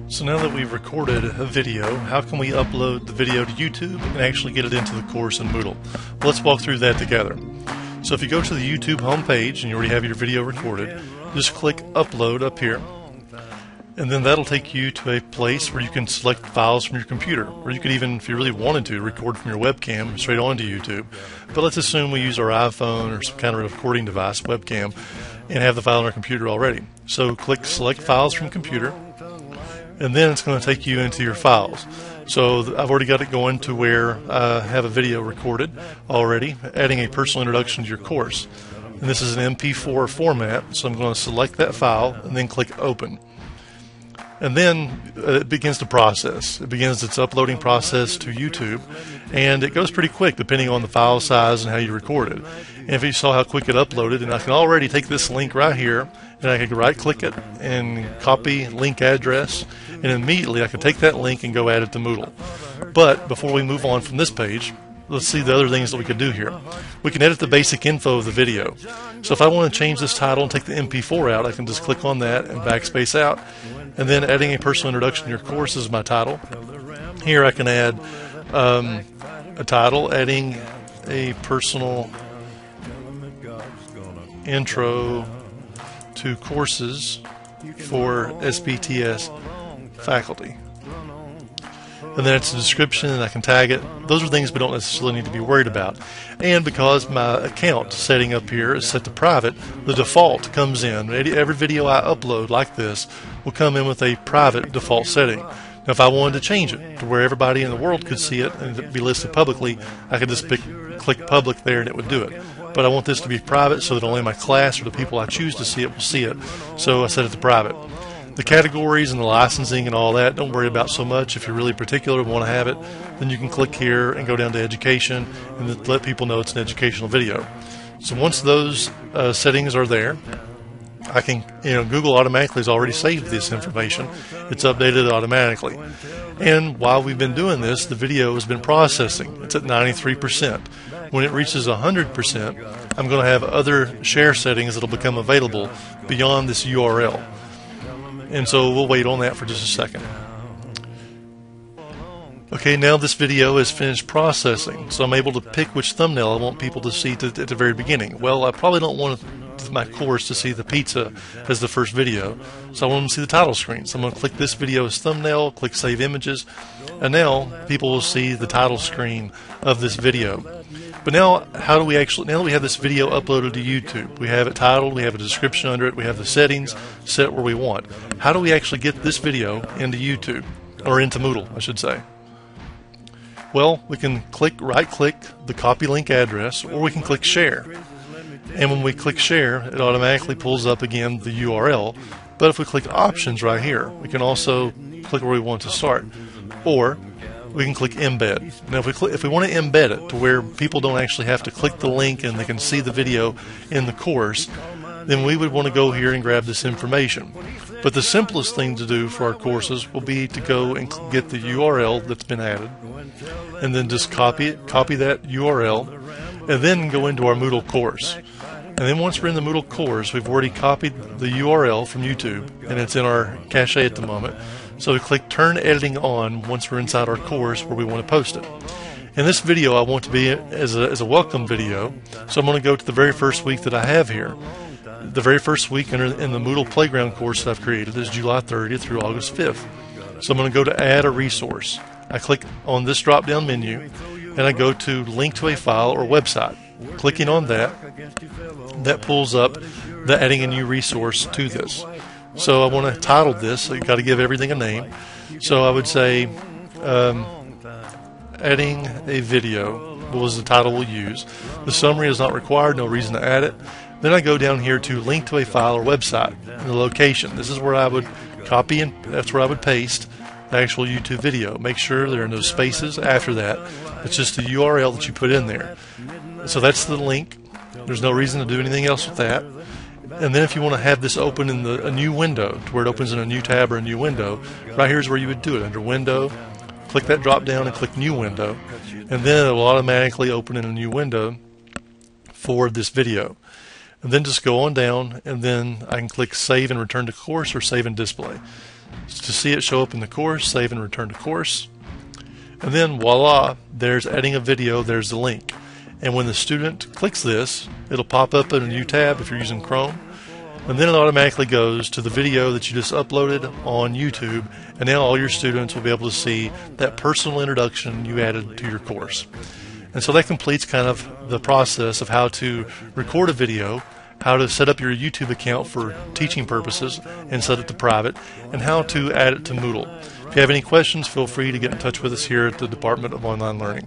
So now that we've recorded a video, how can we upload the video to YouTube and actually get it into the course in Moodle? Well, let's walk through that together. So if you go to the YouTube homepage and you already have your video recorded, just click Upload up here. And then that'll take you to a place where you can select files from your computer. Or you could even, if you really wanted to, record from your webcam straight onto YouTube. But let's assume we use our iPhone or some kind of recording device, webcam, and have the file on our computer already. So click Select Files from Computer, and then it's going to take you into your files. So I've already got it going to where I have a video recorded already, adding a personal introduction to your course. And this is an MP4 format, so I'm going to select that file and then click Open. And then it begins to process. It begins its uploading process to YouTube, and it goes pretty quick depending on the file size and how you record it. And if you saw how quick it uploaded, and I can already take this link right here, and I can right-click it and copy link address, and immediately I can take that link and go add it to Moodle. But before we move on from this page, let's see the other things that we could do here. We can edit the basic info of the video. So if I want to change this title and take the MP4 out, I can just click on that and backspace out. And then adding a personal introduction to your course is my title. Here I can add a title, adding a personal intro to courses for SPTS faculty. And then it's a description, and I can tag it. Those are things we don't necessarily need to be worried about. And because my account setting up here is set to private, the default comes in. Every video I upload like this will come in with a private default setting. Now if I wanted to change it to where everybody in the world could see it and it be listed publicly, I could just click public there and it would do it. But I want this to be private so that only my class or the people I choose to see it will see it. So I set it to private. The categories and the licensing and all that, don't worry about so much. If you're really particular and want to have it, then you can click here and go down to education and let people know it's an educational video. So once those settings are there, I can, Google automatically has already saved this information. It's updated automatically. And while we've been doing this, the video has been processing. It's at 93%. When it reaches 100%, I'm going to have other share settings that will become available beyond this URL. And so we'll wait on that for just a second. Okay, now this video is finished processing, so I'm able to pick which thumbnail I want people to see at the very beginning. Well, I probably don't want my course to see the pizza as the first video, so I want them to see the title screen. So I'm going to click this video as thumbnail, click Save Images, and now people will see the title screen of this video. But now, now that we have this video uploaded to YouTube, we have it titled, we have a description under it, we have the settings set where we want. How do we actually get this video into YouTube, or into Moodle, I should say? Well, we can right-click the copy link address, or we can click Share. And when we click Share, it automatically pulls up again the URL. But if we click Options right here, we can also click where we want to start. Or we can click Embed. Now if we want to embed it to where people don't actually have to click the link and they can see the video in the course, then we would want to go here and grab this information. But the simplest thing to do for our courses will be to go and get the URL that's been added, and then just copy that URL, and then go into our Moodle course. And then once we're in the Moodle course, we've already copied the URL from YouTube, and it's in our cache at the moment. So we click Turn Editing On once we're inside our course where we want to post it. In this video, I want to be as a welcome video, so I'm going to go to the very first week that I have here. The very first week in the Moodle Playground course that I've created is July 30th through August 5th. So I'm going to go to Add a Resource. I click on this drop-down menu, and I go to Link to a File or Website. Clicking on that pulls up the Adding a New Resource to this. So I want to title this, so you've got to give everything a name. So I would say Adding a Video was the title we'll use. The summary is not required, no reason to add it. Then I go down here to Link to a File or Website, and the location. This is where I would copy, and that's where I would paste the actual YouTube video. Make sure there are no spaces after that. It's just the URL that you put in there. So that's the link. There's no reason to do anything else with that. And then if you want to have this open in a new window, to where it opens in a new tab or a new window, right here is where you would do it. Under Window, click that drop down and click New Window, and then it will automatically open in a new window for this video. And then just go on down, and then I can click Save and Return to Course or Save and Display. To see it show up in the course, save and return to course. And then voila, there's adding a video, there's the link. And when the student clicks this, it'll pop up in a new tab if you're using Chrome. And then it automatically goes to the video that you just uploaded on YouTube, and now all your students will be able to see that personal introduction you added to your course. And so that completes kind of the process of how to record a video, how to set up your YouTube account for teaching purposes and set it to private, and how to add it to Moodle. If you have any questions, feel free to get in touch with us here at the Department of Online Learning.